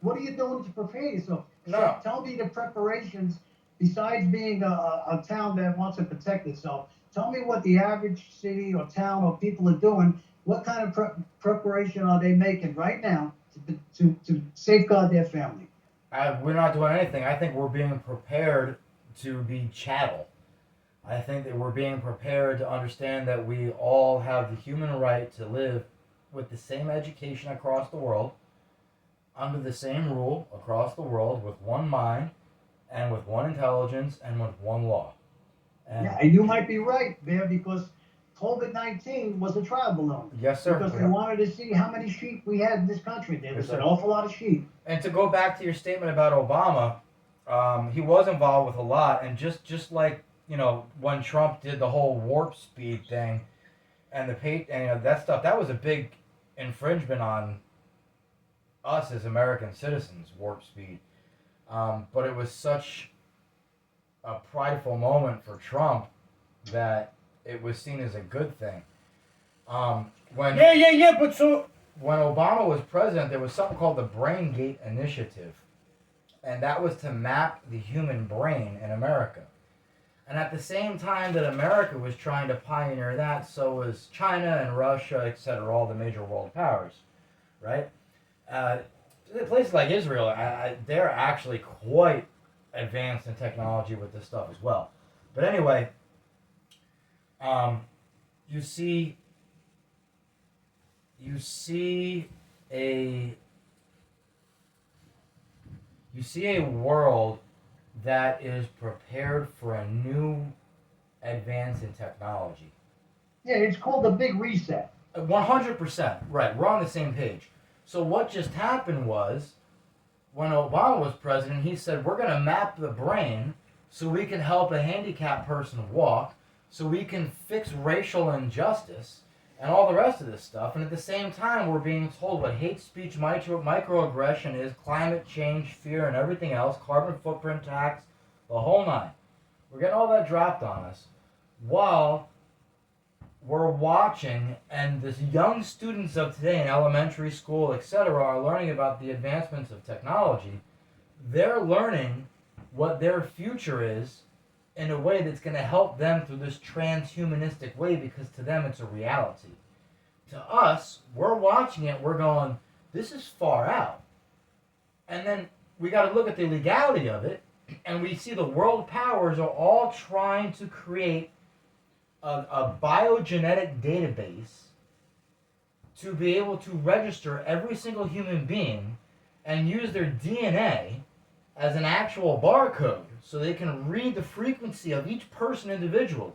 What are you doing to prepare yourself? No. Tell me the preparations besides being a town that wants to protect itself. Tell me what the average city or town or people are doing. What kind of preparation are they making right now to safeguard their family? We're not doing anything. I think we're being prepared to be chattel. I think that we're being prepared to understand that we all have the human right to live with the same education across the world, under the same rule across the world, with one mind, and with one intelligence, and with one law. And Yeah, and you might be right there because COVID-19 was a trial balloon yes, sir. because they wanted to see how many sheep we had in this country. There Yes, was an sir. awful lot of sheep. And to go back to your statement about Obama, he was involved with a lot, and just like when Trump did the whole warp speed thing, and that stuff, that was a big infringement on us as American citizens, warp speed. But it was such a prideful moment for Trump that it was seen as a good thing. When Yeah. But so when Obama was president, there was something called the Brain Gate Initiative, and that was to map the human brain in America. And at the same time that America was trying to pioneer that, so was China and Russia, etc., all the major world powers, right? Uh, Places like Israel, they're actually quite advanced in technology with this stuff as well. But anyway, um, you see, you see a you see a world that is prepared for a new advance in technology. Yeah, it's called the Big Reset. 100%. Right. We're on the same page. So what just happened was when Obama was president, he said, we're going to map the brain so we can help a handicapped person walk, so we can fix racial injustice and all the rest of this stuff. And at the same time, we're being told what hate speech, microaggression is, climate change, fear, and everything else, carbon footprint tax, the whole nine. We're getting all that dropped on us while we're watching, and the young students of today in elementary school, etc., are learning about the advancements of technology. They're learning what their future is in a way that's going to help them through this transhumanistic way, because to them it's a reality. To us, we're watching it, we're going, this is far out. And then we got to look at the legality of it, and we see the world powers are all trying to create a biogenetic database to be able to register every single human being and use their DNA as an actual barcode so they can read the frequency of each person individually.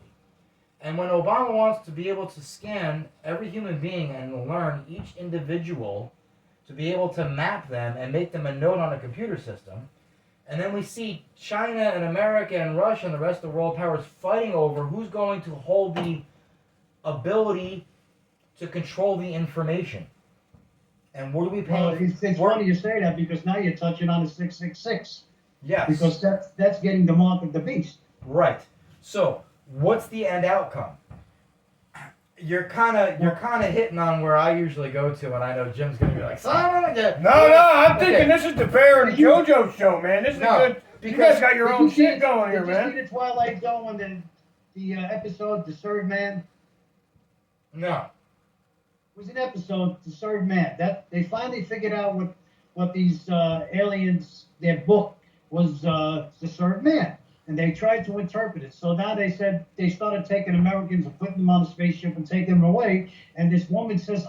And when Obama wants to be able to scan every human being and learn each individual to be able to map them and make them a note on a computer system, and then we see China and America and Russia and the rest of the world powers fighting over who's going to hold the ability to control the information. And what do we pay? Well, it's funny you say that because now you're touching on the 666. Yes. Because that's getting the mark of the beast. Right. So, what's the end outcome? You're kind of hitting on where I usually go to, and I know Jim's gonna be like, "Son of a-" no, I'm thinking this is the Bear and JoJo show, man. This is good. You guys got your own shit going here, man. Did you see the Twilight Zone when the episode "To Serve Man"? No. It was an episode "To Serve Man." That they finally figured out what these aliens, their book was "To Serve Man," and they tried to interpret it. So now they said they started taking Americans and putting them on a spaceship and taking them away. And this woman says,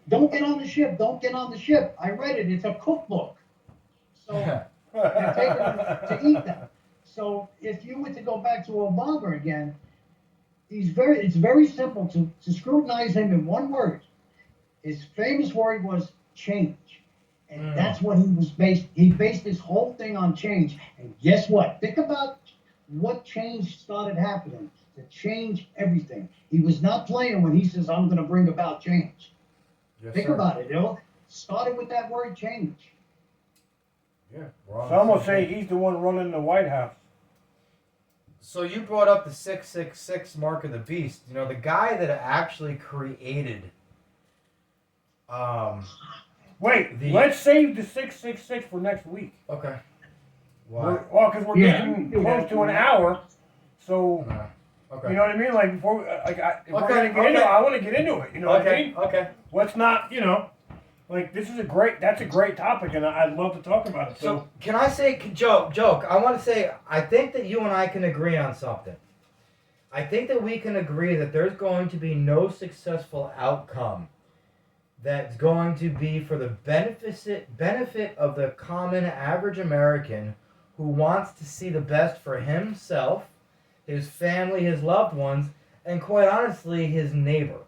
"Don't get on the ship. Don't get on the ship." I read it. It's a cookbook. So they're taking them to eat them. So if you were to go back to Obama again, it's very simple to scrutinize him in one word. His famous word was change. And that's what he based his whole thing on change. And guess what? Think about what change started happening to change everything. He was not playing when he says, I'm going to bring about change. Yes, Think sir. about it. Started with that word change. Yeah. Some will say he's the one running the White House. So you brought up the 666 mark of the beast. You know, the guy that actually created Wait, let's save the 666 for next week. Okay. Why? Well, because we're getting close to an hour, so Okay. you know what I mean. Like before, if we're Okay, gonna get into it, I want to get into it. You know what I mean? Okay. Let's not, like this is that's a great topic, and I'd love to talk about it. So can I say, joke? I want to say, I think that you and I can agree on something. I think that we can agree that there's going to be no successful outcome that's going to be for the benefit of the common average American who wants to see the best for himself, his family, his loved ones, and quite honestly, his neighbor.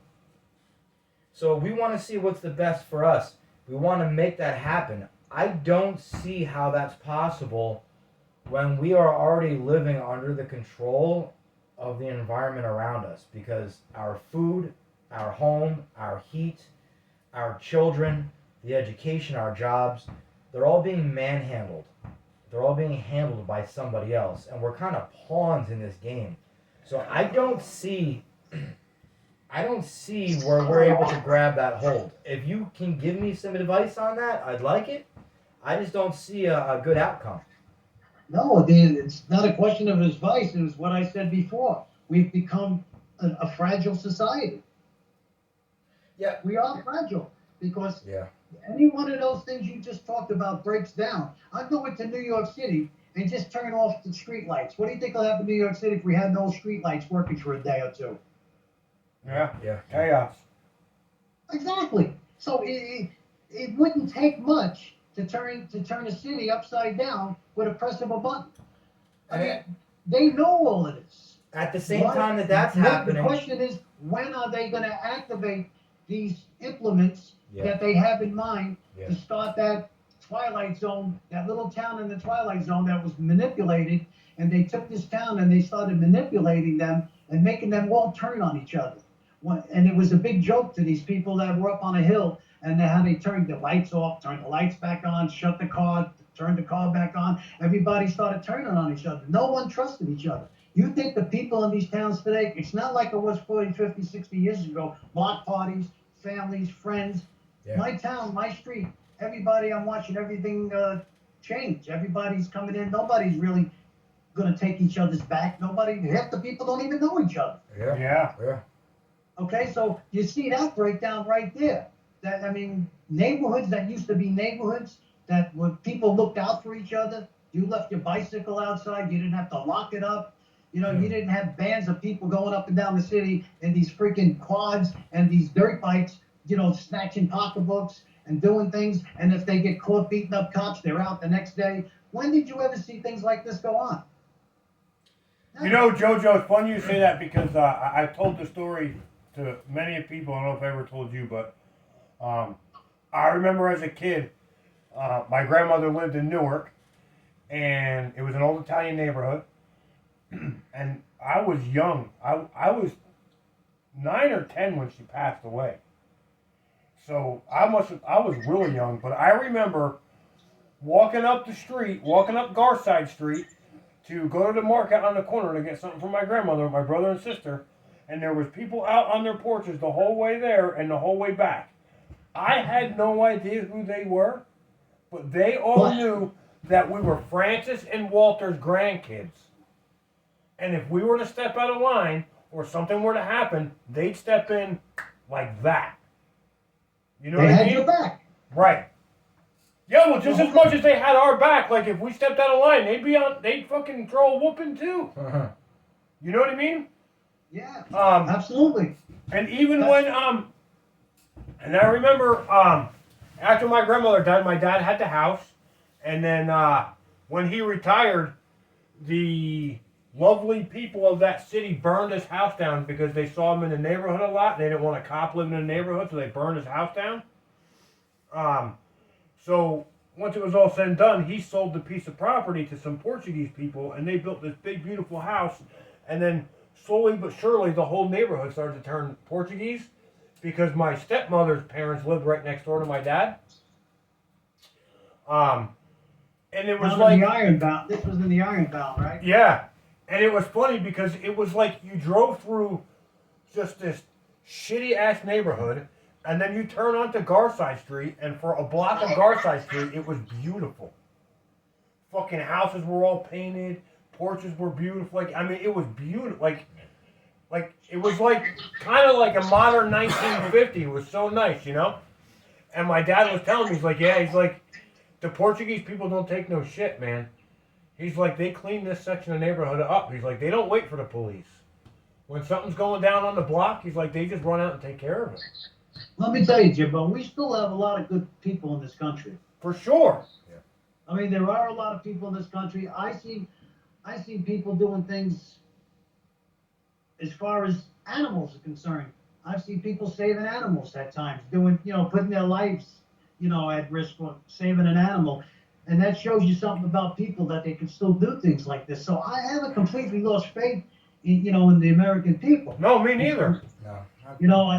So we want to see what's the best for us. We want to make that happen. I don't see how that's possible when we are already living under the control of the environment around us, because our food, our home, our heat, our children, the education, our jobs, they're all being manhandled. They're all being handled by somebody else, and we're kind of pawns in this game. So I don't see where we're able to grab that hold. If you can give me some advice on that, I'd like it. I just don't see a good outcome. No, it's not a question of advice. It was what I said before. We've become a fragile society. Yeah. We are fragile because any one of those things you just talked about breaks down. I'm going to New York City and just turn off the street lights. What do you think will happen in New York City if we had no street lights working for a day or two? Yeah. Chaos. Exactly. So it wouldn't take much to turn a city upside down with a press of a button. I mean, they know all of this. At the same time that's happening. The question is, when are they going to activate these implements that they have in mind to start that Twilight Zone, that little town in the Twilight Zone that was manipulated, and they took this town and they started manipulating them and making them all turn on each other. And it was a big joke to these people that were up on a hill, and how they turned the lights off, turned the lights back on, shut the car, turned the car back on. Everybody started turning on each other. No one trusted each other. You think the people in these towns today, it's not like it was 40, 50, 60 years ago. Block parties, families, friends. Yeah. My town, my street, everybody, I'm watching everything change. Everybody's coming in. Nobody's really going to take each other's back. Half the people don't even know each other. Yeah. Okay, so you see that breakdown right there. Neighborhoods that used to be neighborhoods that where people looked out for each other. You left your bicycle outside. You didn't have to lock it up. You didn't have bands of people going up and down the city in these freaking quads and these dirt bikes, snatching pocketbooks and doing things. And if they get caught beating up cops, they're out the next day. When did you ever see things like this go on? Jojo, it's funny you say that because I told the story to many people. I don't know if I ever told you, but I remember as a kid, my grandmother lived in Newark, and it was an old Italian neighborhood, and I was young. I was 9 or 10 when she passed away. So I was really young, but I remember walking up Garside Street to go to the market on the corner to get something for my grandmother, my brother and sister, and there was people out on their porches the whole way there and the whole way back. I had no idea who they were, but they all knew that we were Francis and Walter's grandkids. And if we were to step out of line or something were to happen, they'd step in like that. You know what I mean? They had your back. Right. Yeah, well, just as much as they had our back, like if we stepped out of line, they'd fucking throw a whooping too. You know what I mean? Yeah, absolutely. And even when, and I remember, after my grandmother died, my dad had the house, and then, when he retired, the lovely people of that city burned his house down because they saw him in the neighborhood a lot. They didn't want a cop living in the neighborhood, so they burned his house down. So once it was all said and done, he sold the piece of property to some Portuguese people, and they built this big, beautiful house, and then slowly but surely, the whole neighborhood started to turn Portuguese because my stepmother's parents lived right next door to my dad. And it was like the Iron Bound. This was in the Iron Bound, right? Yeah, and it was funny because it was like you drove through just this shitty ass neighborhood, And then you turn onto Garside Street, and for a block of Garside Street, it was beautiful. Fucking houses were all painted, porches were beautiful. Like, I mean, it was beautiful. Like it was like kind of like a modern 1950. It was so nice, you know. And my dad was telling me, he's like, yeah, he's like, the Portuguese people don't take no shit, man. He's like, they clean this section of the neighborhood up. He's like, they don't wait for the police. When something's going down on the block, he's like, they just run out and take care of it. Let me tell you, Jimbo, we still have a lot of good people in this country. For sure. I mean, there are a lot of people in this country. I see people doing things as far as animals are concerned. I've seen people saving animals at times, putting their lives, at risk for saving an animal. And that shows you something about people, that they can still do things like this. So I haven't completely lost faith, in the American people. No, me neither. No.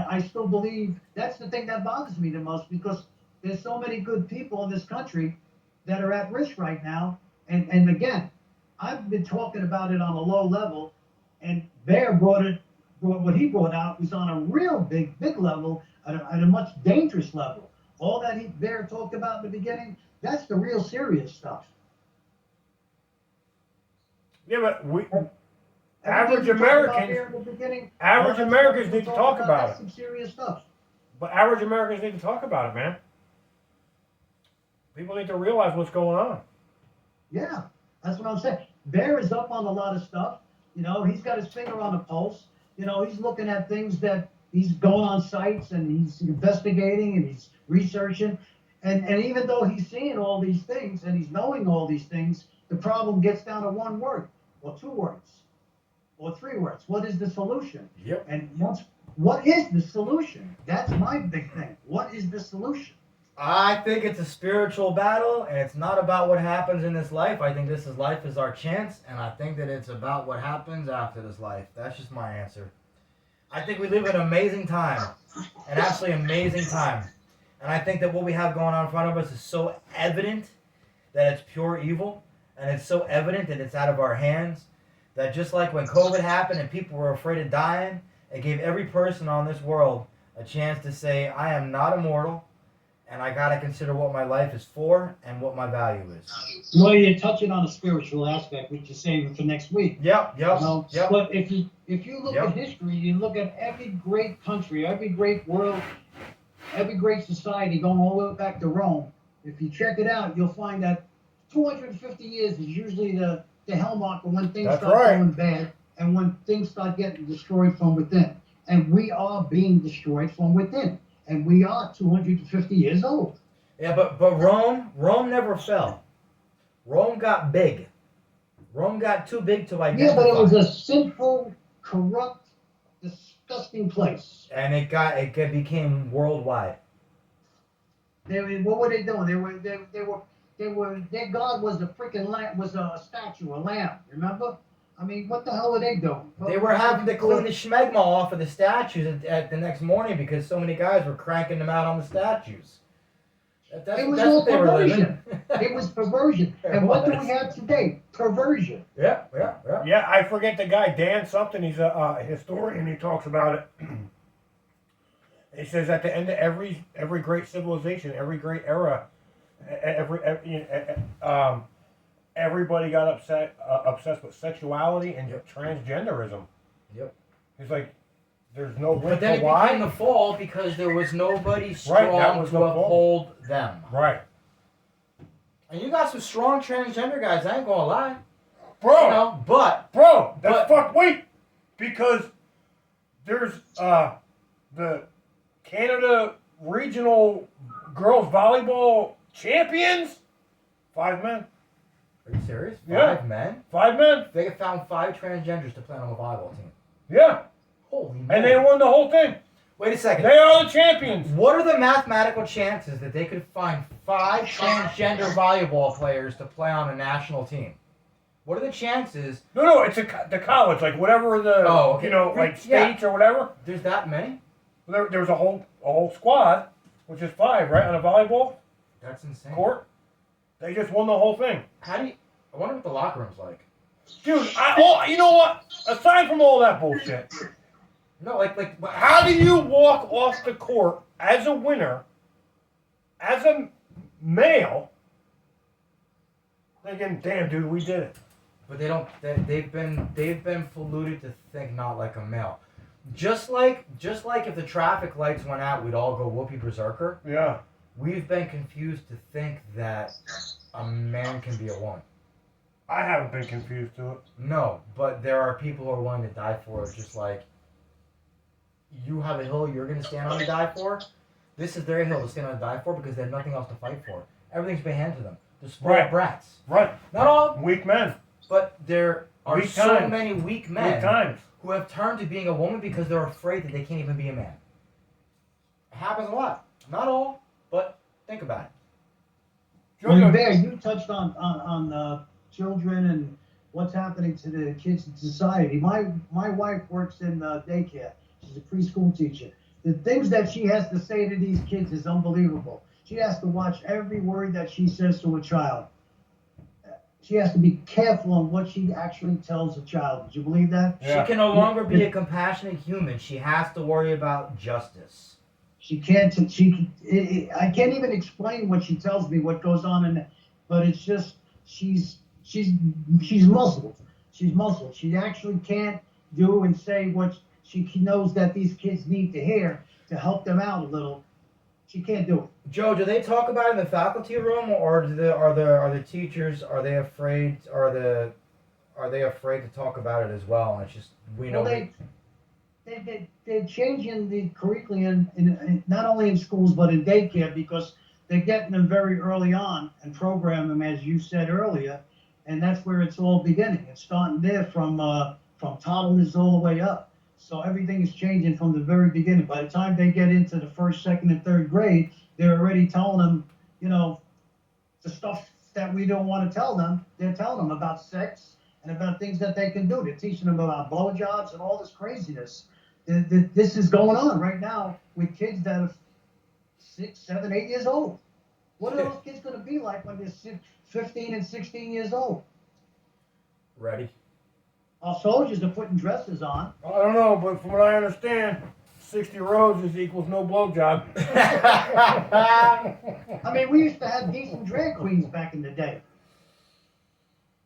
I still believe that's the thing that bothers me the most, because there's so many good people in this country that are at risk right now. And again, I've been talking about it on a low level, and Bear what he brought out was on a real big level, at a much dangerous level. All that Bear talked about in the beginning, that's the real serious stuff. Yeah, but Everything average we talked about Americans, there in the beginning, average all that Americans stuff we need to talked talk about that's it. some serious stuff. But average Americans need to talk about it, man. People need to realize what's going on. Yeah, that's what I'm saying. Bear is up on a lot of stuff. He's got his finger on the pulse. He's looking at things, that he's going on sites and he's investigating and he's researching. And even though he's seeing all these things and he's knowing all these things, the problem gets down to one word or two words or three words. What is the solution? Yep. And what is the solution? That's my big thing. What is the solution? I think it's a spiritual battle, and it's not about what happens in this life. I think life is our chance, and I think that it's about what happens after this life. That's just my answer. I think we live in an amazing time, an absolutely amazing time. And I think that what we have going on in front of us is so evident that it's pure evil, and it's so evident that it's out of our hands, that just like when COVID happened and people were afraid of dying, it gave every person on this world a chance to say, I am not immortal, and I gotta consider what my life is for and what my value is. Well, you're touching on the spiritual aspect, which you're saving for next week. Yep. But if you look Yep. at history, you look at every great country, every great world, every great society, going all the way back to Rome. If you check it out, you'll find that 250 years is usually the hell marker when things That's start right. going bad and when things start getting destroyed from within. And we are being destroyed from within. And we are 250 years old. Yeah, but Rome never fell. Rome got big. Rome got too big to identify. Yeah, but it was a sinful, corrupt, disgusting place. And it became worldwide. What were they doing? Their god was a freaking lamb, was a statue, a lamb. Remember? I mean, what the hell were they doing? They were having to clean the schmegma off of the statues at the next morning because so many guys were cranking them out on the statues. It was all what they were perversion. living. It was perversion. It And what do was. we have today? Perversion. Yeah. Yeah, I forget the guy, Dan something. He's a historian. He talks about it. He says at the end of every great civilization, every great era, everybody got obsessed with sexuality and transgenderism. Yep. He's like, there's no But link then to it why. became the fall because there was nobody Right, strong that was to the fall. uphold them. Right, And you got some strong transgender guys, I ain't gonna lie. bro. But That's wait, because there's the Canada regional girls volleyball champions, 5 men. are you serious? Yeah. 5 men? 5 men. They found 5 transgenders to play on a volleyball team. Yeah, Holy and they moly. won the whole thing. Wait a second. They are the champions. What are the mathematical chances that they could find 5 transgender volleyball players to play on a national team? What are the chances? No, it's the college, like whatever the Oh, okay. like Yeah. states or whatever. There's that many? There's a whole squad, which is 5, right, on a volleyball That's insane. court. They just won the whole thing, How do you? I wonder what the locker room's like. dude. You know what? Aside from all that bullshit, No, like How do you walk off the court as a winner, as a male, thinking, "Damn, dude, we did it." But they don't. They've been polluted to think not like a male. Just like if the traffic lights went out, we'd all go whoopee berserker. Yeah. We've been confused to think that a man can be a woman. I haven't been confused to it. No, but there are people who are willing to die for it. Just like you have a hill you're going to stand on and die for. This is their hill to stand on and die for because they have nothing else to fight for. Everything's been handed to them. They're spoiled Right. brats. Right. Not all, Weak men. but there are Weak so times. many weak men Weak times. who have turned to being a woman because they're afraid that they can't even be a man. It happens a lot. Not all, but think about it. Well, Bear, you touched on children and what's happening to the kids in society. My wife works in daycare. She's a preschool teacher. The things that she has to say to these kids is unbelievable. She has to watch every word that she says to a child. She has to be careful on what she actually tells a child. Did you believe that? Yeah. She can no longer be a compassionate human. She has to worry about justice. She can't. I can't even explain what she tells me, what goes on in it. But it's just she's muzzled. She's muzzled. She actually can't do and say what she knows that these kids need to hear to help them out a little. She can't do it. Joe, do they talk about it in the faculty room, or are the teachers afraid to talk about it as well? And it's just we know. Well, they're changing the curriculum in not only in schools but in daycare because they're getting them very early on and program them as you said earlier, and that's where it's all beginning. It's starting there from toddlers all the way up. So everything is changing from the very beginning. By the time they get into the first, second, and third grade, they're already telling them, the stuff that we don't want to tell them. They're telling them about sex and about things that they can do. They're teaching them about blowjobs and all this craziness. This is going on right now with kids that are 6, 7, 8 years old. What are those kids going to be like when they're 15 and 16 years old? Ready? Our soldiers are putting dresses on. I don't know, but from what I understand, 60 roses equals no blowjob. I mean, we used to have decent drag queens back in the day.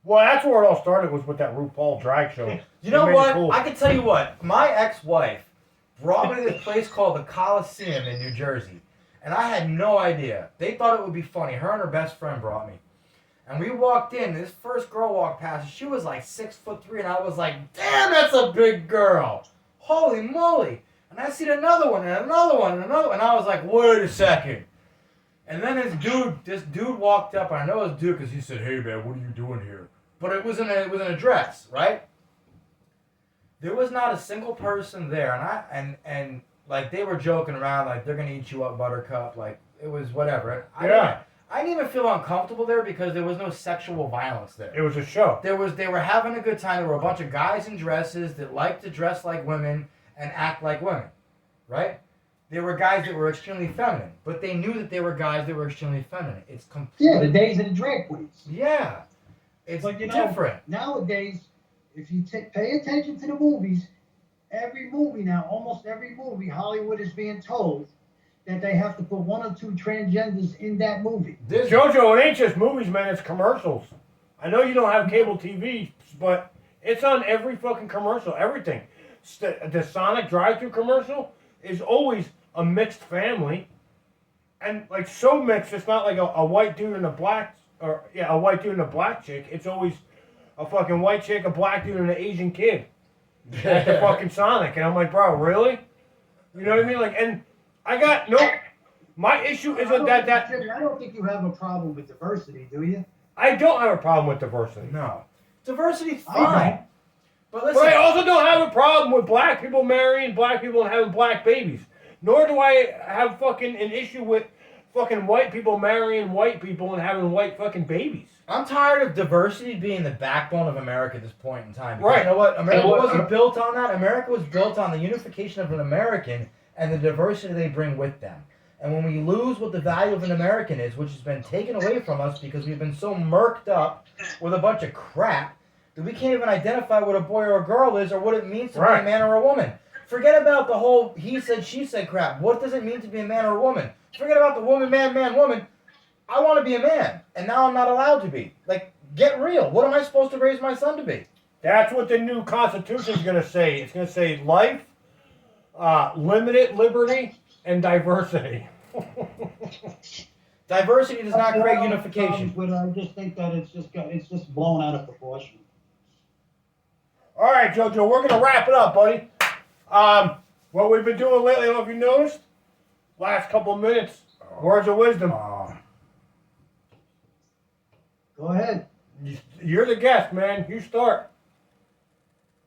Well, that's where it all started, was with that RuPaul drag show. You know It made it what? cool. I can tell you what. My ex-wife brought me to this place called the Coliseum in New Jersey, and I had no idea. They thought it would be funny. Her and her best friend brought me. And we walked in, this first girl walked past, she was like 6'3", and I was like, damn, that's a big girl. Holy moly. And I seen another one, and another one, and another one, and I was like, wait a second. And then this dude walked up, and I know it was dude because he said, hey man, what are you doing here? But it was in a dress, right? There was not a single person there, and like they were joking around, like they're gonna eat you up, Buttercup, like it was whatever. I didn't even feel uncomfortable there because there was no sexual violence there. It was a show. They were having a good time. There were a bunch of guys in dresses that liked to dress like women and act like women, right? There were guys that were extremely feminine, but they knew that they were guys that were extremely feminine. It's Yeah, the days of the drag queens. Yeah, it's But different. Nowadays, if you pay attention to the movies, every movie now, almost every movie, Hollywood is being told that they have to put one or two transgenders in that movie. JoJo, it ain't just movies, man. It's commercials. I know you don't have cable TV, but it's on every fucking commercial. Everything. The Sonic drive-thru commercial is always a mixed family, and like so mixed. It's not like a white dude and a black, a white dude and a black chick. It's always a fucking white chick, a black dude, and an Asian kid. At the fucking Sonic, and I'm like, bro, really? You know what I mean? Like, and I got no. My issue isn't that. Jimmy, I don't think you have a problem with diversity, do you? I don't have a problem with diversity. No, diversity's I fine. don't. But listen, But I also don't have a problem with black people marrying black people and having black babies. Nor do I have fucking an issue with fucking white people marrying white people and having white fucking babies. I'm tired of diversity being the backbone of America at this point in time. Because Right. You know what? America wasn't built on that. America was built on the unification of an American and the diversity they bring with them. And when we lose what the value of an American is, which has been taken away from us because we've been so murked up with a bunch of crap that we can't even identify what a boy or a girl is or what it means to be a Right. man or a woman. Forget about the whole he said, she said crap. What does it mean to be a man or a woman? Forget about the woman, man, woman. I want to be a man, and now I'm not allowed to be. Like, get real. What am I supposed to raise my son to be? That's what the new Constitution is going to say. It's going to say life, limited liberty, and diversity. Diversity does not create I don't have unification. problems with it. I just think that it's just blown out of proportion. All right, JoJo, we're going to wrap it up, buddy. What we've been doing lately, I don't know if you noticed, last couple of minutes, words of wisdom. Go ahead. You're the guest, man. You start.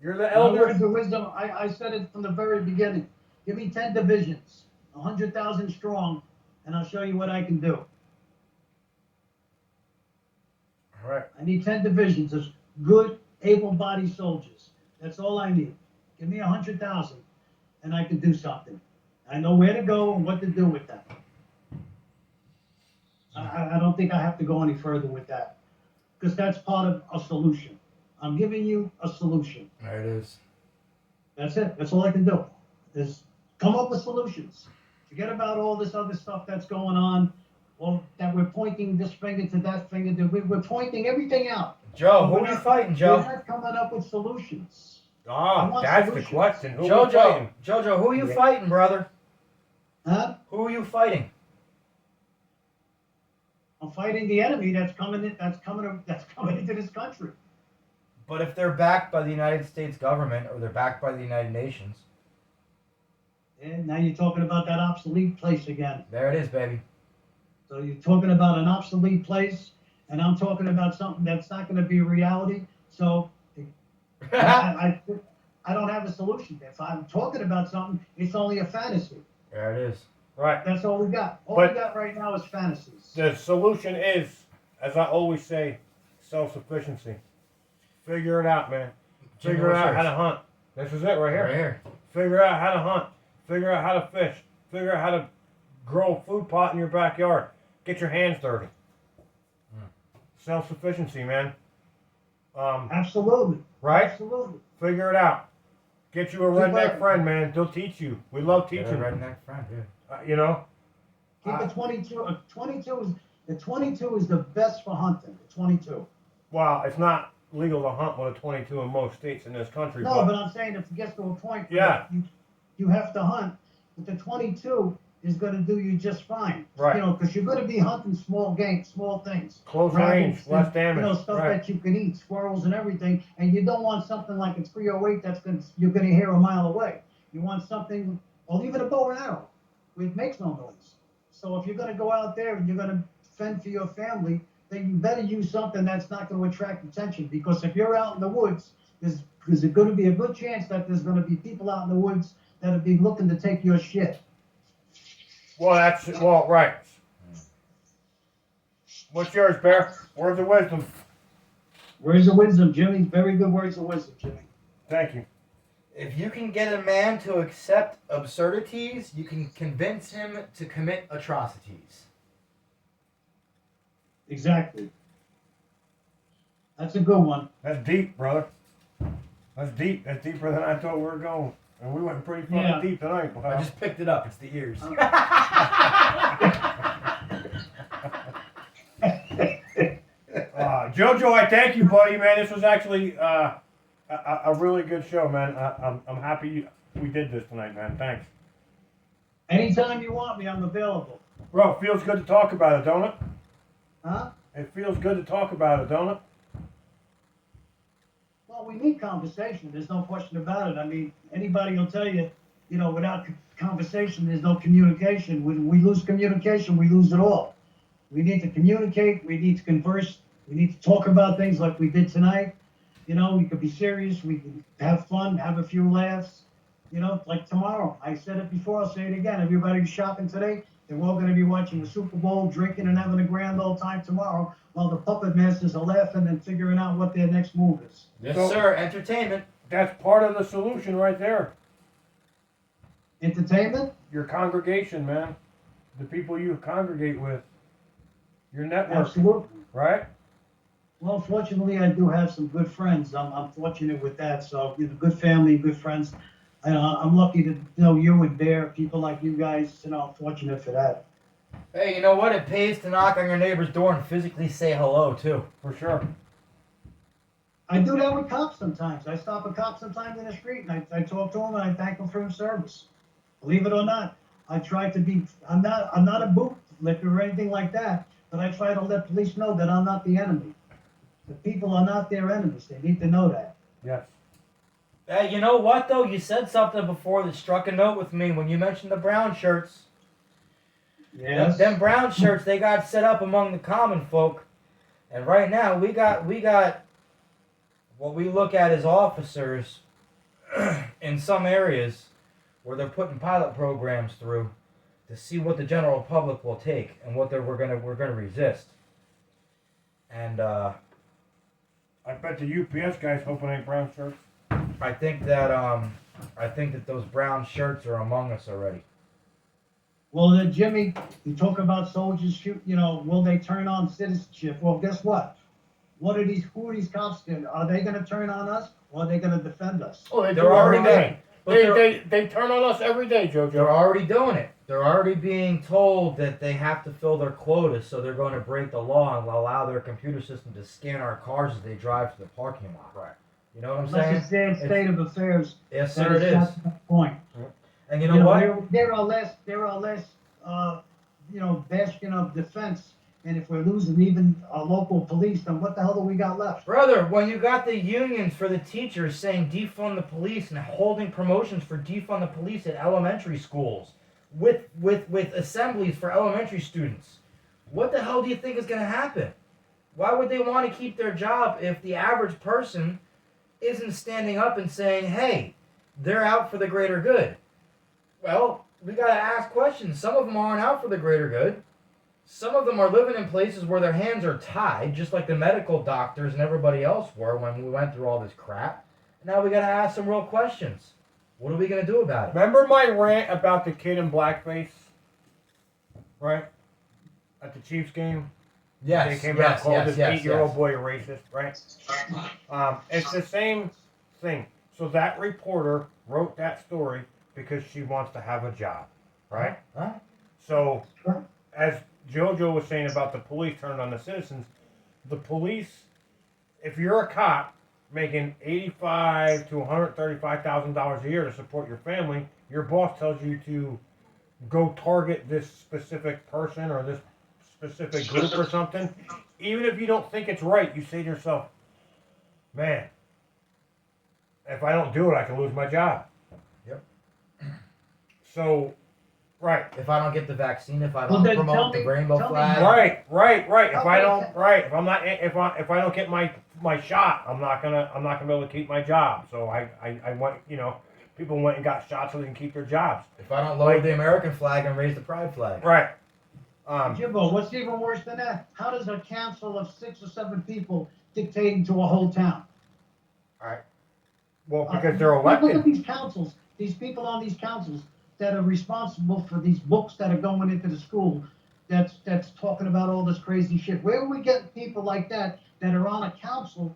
You're the My elder. words of wisdom, I said it from the very beginning. Give me 10 divisions, 100,000 strong, and I'll show you what I can do. All right. I need 10 divisions of good, able-bodied soldiers. That's all I need. Give me 100,000, and I can do something. I know where to go and what to do with them. I don't think I have to go any further with that, because that's part of a solution. I'm giving you a solution. There it is. That's it. That's all I can do. Is come up with solutions. Forget about all this other stuff that's going on, or that we're pointing this finger to that finger. We're pointing everything out. Joe, who are you fighting, We're Joe? not coming up with solutions. Ah, that's the solutions. question. Who are we fighting? Jojo, who are you fighting, brother? Huh? Who are you fighting? I'm fighting the enemy that's coming into this country. But if they're backed by the United States government or they're backed by the United Nations, And now you're talking about that obsolete place again. there it is, baby. So you're talking about an obsolete place, and I'm talking about something that's not going to be a reality. So I don't have a solution. If I'm talking about something, it's only a fantasy. There it is. Right. That's all we got. All But- we got right now is fantasies. The solution is, as I always say, self-sufficiency. Figure it out, man. Figure out how to hunt. This is it right here. Right here. Figure out how to hunt. Figure out how to fish. Figure out how to grow a food pot in your backyard. Get your hands dirty. Self-sufficiency, man. Absolutely. Right? Absolutely. Figure it out. Get you a Keep redneck it. friend, man. They'll teach you. We love Get a teaching. redneck friend, yeah. You know? Keep it 22. 22 is the best for hunting. 22. Well, it's not legal to hunt with a 22 in most states in this country. No, but I'm saying if it gets to a point where Yeah. you have to hunt, but the 22 is going to do you just fine. Right. You know, because you're going to be hunting small game, small things. Close Rabbits range, less and, damage. You know, stuff Right. that you can eat, squirrels and everything, and you don't want something like a 308 you're going to hear a mile away. You want something, or even a bow and arrow, it makes no noise. So if you're going to go out there and you're going to fend for your family, then you better use something that's not going to attract attention. Because if you're out in the woods, there's going to be a good chance that there's going to be people out in the woods that'll be looking to take your shit. Well, right. What's yours, Bear? Words of wisdom. Words of wisdom, Jimmy. Very good words of wisdom, Jimmy. Thank you. If you can get a man to accept absurdities, you can convince him to commit atrocities. Exactly. That's a good one. That's deep, brother. That's deep. That's deeper than I thought we were going. And we went pretty fucking Yeah. deep tonight. I Wow. just picked it up. It's the ears. Jojo, I thank you, buddy, man. This was actually a really good show, man. I'm happy we did this tonight, man. Thanks. Anytime you want me, I'm available. Bro, it feels good to talk about it, don't it? Huh? It feels good to talk about it, don't it? Well, we need conversation. There's no question about it. I mean, anybody will tell you, you know, without conversation, there's no communication. When we lose communication, we lose it all. We need to communicate. We need to converse. We need to talk about things like we did tonight. You know, we could be serious. We can have fun, have a few laughs. You know, like tomorrow. I said it before. I'll say it again. Everybody's shopping today. They're all going to be watching the Super Bowl, drinking, and having a grand old time tomorrow, while the puppet masters are laughing and figuring out what their next move is. Yes, So- sir. Entertainment. That's part of the solution right there. Entertainment? Your congregation, man. The people you congregate with. Your network, Absolutely. right? Well, fortunately, I do have some good friends. I'm fortunate with that. So, you know, good family, good friends. I'm lucky to know you and Bear, people like you guys. I'm fortunate for that. Hey, you know what? It pays to knock on your neighbor's door and physically say hello too. For sure. I do that with cops sometimes. I stop a cop sometimes in the street and I talk to him and I thank him for his service. Believe it or not, I try to be. I'm not a bootlicker or anything like that, but I try to let police know that I'm not the enemy. The people are not their enemies. They need to know that. Yes. Hey, you know what though? You said something before that struck a note with me when you mentioned the brown shirts. Yes. Them brown shirts, they got set up among the common folk, and right now we got what we look at as officers in some areas where they're putting pilot programs through to see what the general public will take and what we're gonna resist. And I bet the UPS guys hoping ain't brown shirts. I think that those brown shirts are among us already. Well, then, Jimmy, you talk about soldiers shoot. Will they turn on citizenship? Well, guess what? Who are these cops going? Are they going to turn on us, or are they going to defend us? Oh, they They're do already every day. doing it. But They turn on us every day, They're JoJo. already doing it. They're already being told that they have to fill their quotas, so they're going to break the law and allow their computer system to scan our cars as they drive to the parking lot. Right. You know what I'm That's saying? a sad state of affairs. Yes, That sir, it is. that's the point. And you know what? They're our last, bastion of defense. And if we're losing even our local police, then what the hell do we got left? Brother, when you got the unions for the teachers saying defund the police and holding promotions for defund the police at elementary schools with assemblies for elementary students, what the hell do you think is going to happen? Why would they want to keep their job if the average person isn't standing up and saying, hey, they're out for the greater good? Well, we got to ask questions. Some of them aren't out for the greater good. Some of them are living in places where their hands are tied, just like the medical doctors and everybody else were when we went through all this crap. Now we got to ask some real questions. What are we going to do about it? Remember my rant about the kid in blackface? Right? At the Chiefs game? They came out and called this 8-year-old boy a racist, right? It's the same thing. So that reporter wrote that story because she wants to have a job, right? Huh? So, as JoJo was saying about the police turning on the citizens, the police, if you're a cop making $85,000 to $135,000 a year to support your family, your boss tells you to go target this specific person or this specific group or something. Even if you don't think it's right, you say to yourself, man, if I don't do it, I can lose my job. Yep. So, right. If I don't get the vaccine, if I Well, don't then promote the rainbow tell me flag. Right. If I don't, Okay. if I don't get my shot, I'm not gonna be able to keep my job. So I went, people went and got shots so they can keep their jobs. If I don't lower the American flag and raise the pride flag. Right. Jimbo, what's even worse than that? How does a council of 6 or 7 people dictating to a whole town? Well, because they're Look at elected. these councils, these people on these councils that are responsible for these books that are going into the school that's talking about all this crazy shit. Where are we getting people like that are on a council,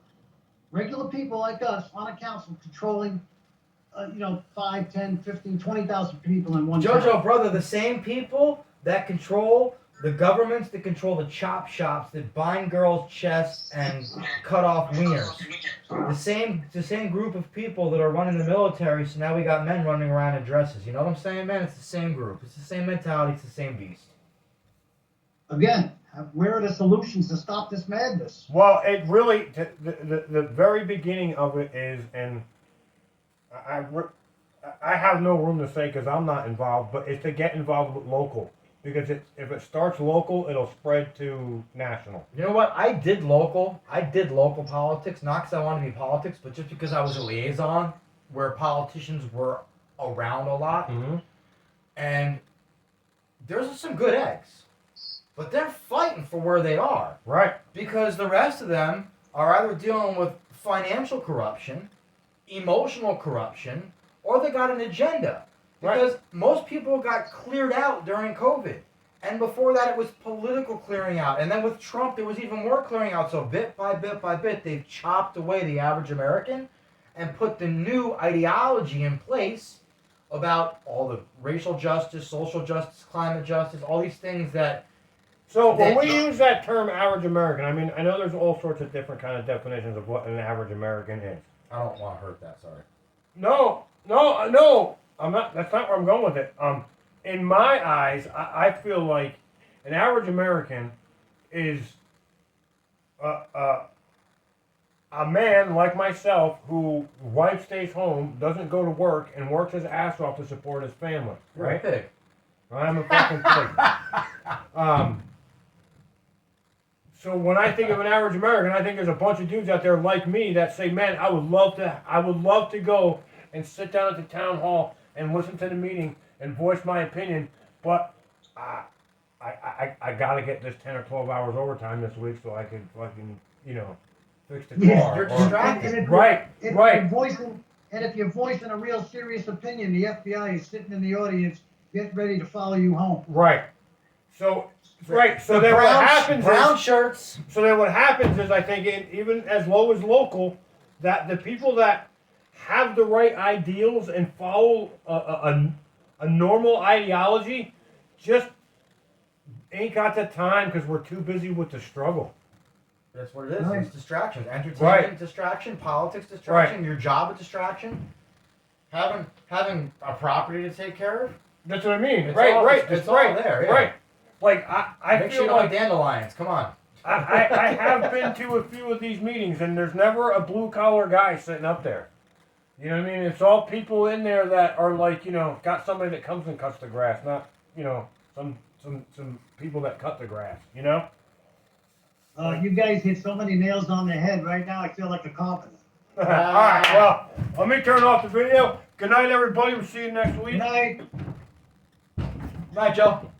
regular people like us on a council controlling, 5, 10, 15, 20,000 people in one JoJo, town? brother, the same people that control the governments that control the chop shops that bind girls' chests and cut off wieners. The same group of people that are running the military, so now we got men running around in dresses. You know what I'm saying, man? It's the same group. It's the same mentality. It's the same beast. Again, where are the solutions to stop this madness? Well, it really the very beginning of it is, and I have no room to say because I'm not involved, but it's to get involved with local. Because if it starts local, it'll spread to national. You know what? I did local politics, not because I wanted to be politics, but just because I was a liaison where politicians were around a lot. Mm-hmm. And there's some good eggs. But they're fighting for where they are. Right. Because the rest of them are either dealing with financial corruption, emotional corruption, or they got an agenda. Because most people got cleared out during COVID. And before that, it was political clearing out. And then with Trump, there was even more clearing out. So bit by bit by bit, they've chopped away the average American. and put the new ideology in place about all the racial justice, social justice, climate justice, all these things that. So when we use that term average American, I mean, I know there's all sorts of different kind of definitions of what an average American is. I don't want to hurt that, sorry. No, I'm not. That's not where I'm going with it. In my eyes, I feel like an average American is a man like myself whose wife stays home, doesn't go to work, and works his ass off to support his family. You're Right? a pig. I'm a fucking pig. So when I think of an average American, I think there's a bunch of dudes out there like me that say, "Man, I would love to go and sit down at the town hall and listen to the meeting and voice my opinion, but I gotta get this 10 or 12 hours overtime this week so I can fucking, fix the Yeah, car." you're or- distracted. And if Right, if right. you're voicing a real serious opinion, the FBI is sitting in the audience, getting ready to follow you home. Right. So, right. So The then what brown, happens brown is, shirts. so then what happens is, I think, even as low as local, that the people that have the right ideals and follow a normal ideology just ain't got the time because we're too busy with the struggle. That's what it is. Right. It's distractions. Entertainment, Right. distraction. Politics, distraction. Your job, a distraction. Having a property to take care of. That's what I mean. It's right, all- right. it's right, all there, yeah. Right. Like I Make feel sure you don't like like dandelions. Come on. I have been to a few of these meetings, and there's never a blue collar guy sitting up there. You know what I mean? It's all people in there that are like, got somebody that comes and cuts the grass, not, some people that cut the grass. You guys hit so many nails on the head right now. I feel like a carpenter. All right. Well, let me turn off the video. Good night, everybody. We'll see you next week. Good night. Right, Joe.